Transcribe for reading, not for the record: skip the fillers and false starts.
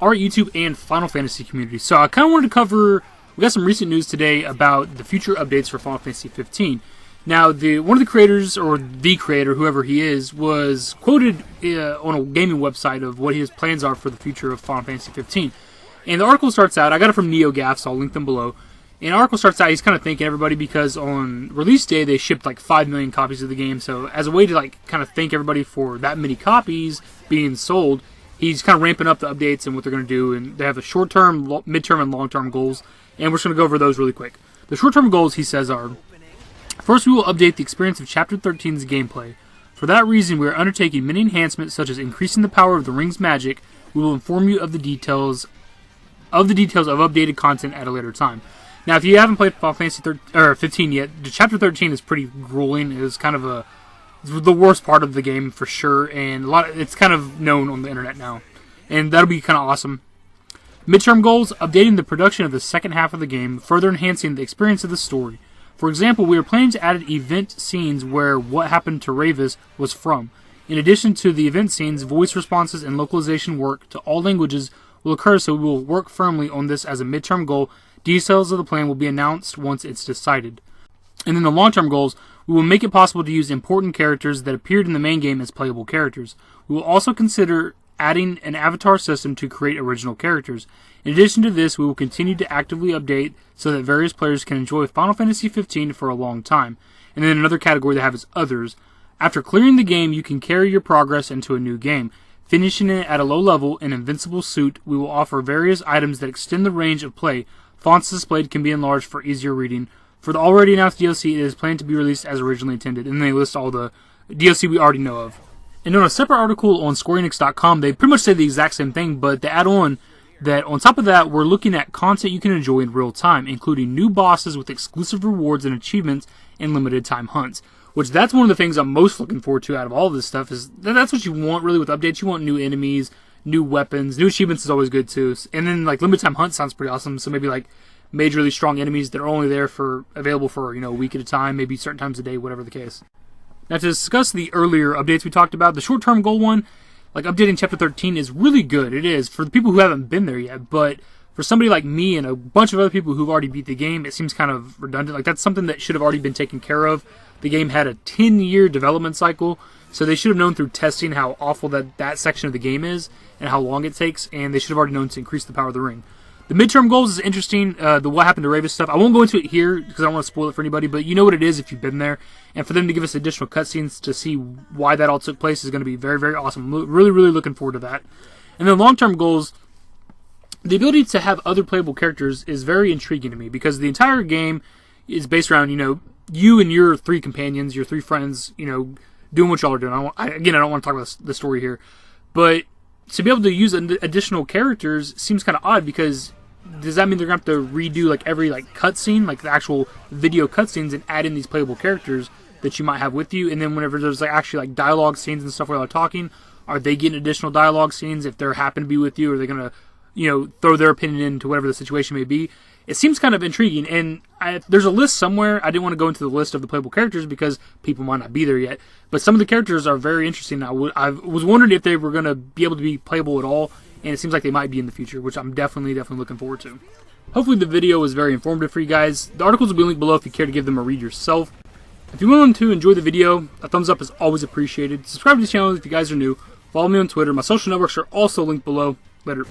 our YouTube and Final Fantasy community. So I kind of wanted to cover, we got some recent news today about the future updates for Final Fantasy 15. Now, one of the creators, or the creator, whoever he is, was quoted on a gaming website of what his plans are for the future of Final Fantasy 15. And the article starts out, I got it from NeoGaf, so I'll link them below. And the article starts out, he's kind of thanking everybody because on release day, they shipped like 5 million copies of the game. So as a way to like kind of thank everybody for that many copies being sold, he's kind of ramping up the updates and what they're going to do. And they have a short-term, mid-term, and long-term goals. And we're just going to go over those really quick. The short-term goals, he says, are: first, we will update the experience of Chapter 13's gameplay. For that reason, we are undertaking many enhancements, such as increasing the power of the ring's magic. We will inform you of the details of updated content at a later time. Now, if you haven't played Final Fantasy 15 yet, Chapter 13 is pretty grueling. It was kind of the worst part of the game for sure, and it's kind of known on the internet now, and that'll be kind of awesome. Midterm goals: updating the production of the second half of the game, further enhancing the experience of the story. For example, we are planning to add event scenes where What Happened to Ravis was from. In addition to the event scenes, voice responses and localization work to all languages will occur, so we will work firmly on this as a midterm goal. Details of the plan will be announced once it's decided. And then the long-term goals: we will make it possible to use important characters that appeared in the main game as playable characters. We will also consider adding an avatar system to create original characters. In addition to this, we will continue to actively update so that various players can enjoy Final Fantasy 15 for a long time. And then another category they have is others. After clearing the game, you can carry your progress into a new game. Finishing it at a low level in Invincible Suit, we will offer various items that extend the range of play. Fonts displayed can be enlarged for easier reading. For the already announced DLC, it is planned to be released as originally intended. And they list all the DLC we already know of. And on a separate article on SquareEnix.com, they pretty much say the exact same thing, but they add on that on top of that, we're looking at content you can enjoy in real time, including new bosses with exclusive rewards and achievements and limited time hunts. Which that's one of the things I'm most looking forward to out of all of this stuff, is that's what you want really with updates. You want new enemies, new weapons, new achievements is always good too. And then like limited time hunt sounds pretty awesome. So maybe like majorly strong enemies that are only there available for a week at a time, maybe certain times a day, whatever the case. Now, to discuss the earlier updates we talked about, the short-term goal one, like updating Chapter 13, is really good. It is, for the people who haven't been there yet, but for somebody like me and a bunch of other people who've already beat the game, it seems kind of redundant. Like, that's something that should have already been taken care of. The game had a 10-year development cycle, so they should have known through testing how awful that section of the game is and how long it takes, and they should have already known to increase the power of the ring. The midterm goals is interesting, the What Happened to Ravis stuff. I won't go into it here because I don't want to spoil it for anybody, but you know what it is if you've been there. And for them to give us additional cutscenes to see why that all took place is going to be very, very awesome. I'm really, really looking forward to that. And then long-term goals, the ability to have other playable characters is very intriguing to me because the entire game is based around, you and your 3 companions, your 3 friends, doing what y'all are doing. I don't want to talk about the story here, but to be able to use additional characters seems kind of odd because does that mean they're going to have to redo like every like cutscene, like the actual video cutscenes, and add in these playable characters that you might have with you? And then whenever there's like actually like dialogue scenes and stuff where they're talking, are they getting additional dialogue scenes if they happen to be with you? Or are they going to throw their opinion into whatever the situation may be? It seems kind of intriguing, and there's a list somewhere. I didn't want to go into the list of the playable characters because people might not be there yet, but some of the characters are very interesting. I was wondering if they were going to be able to be playable at all, and it seems like they might be in the future, which I'm definitely looking forward to. Hopefully the video was very informative for you guys. The articles will be linked below if you care to give them a read yourself. If you're willing to enjoy the video, a thumbs up is always appreciated. Subscribe to the channel if you guys are new. Follow me on Twitter. My social networks are also linked below. Later.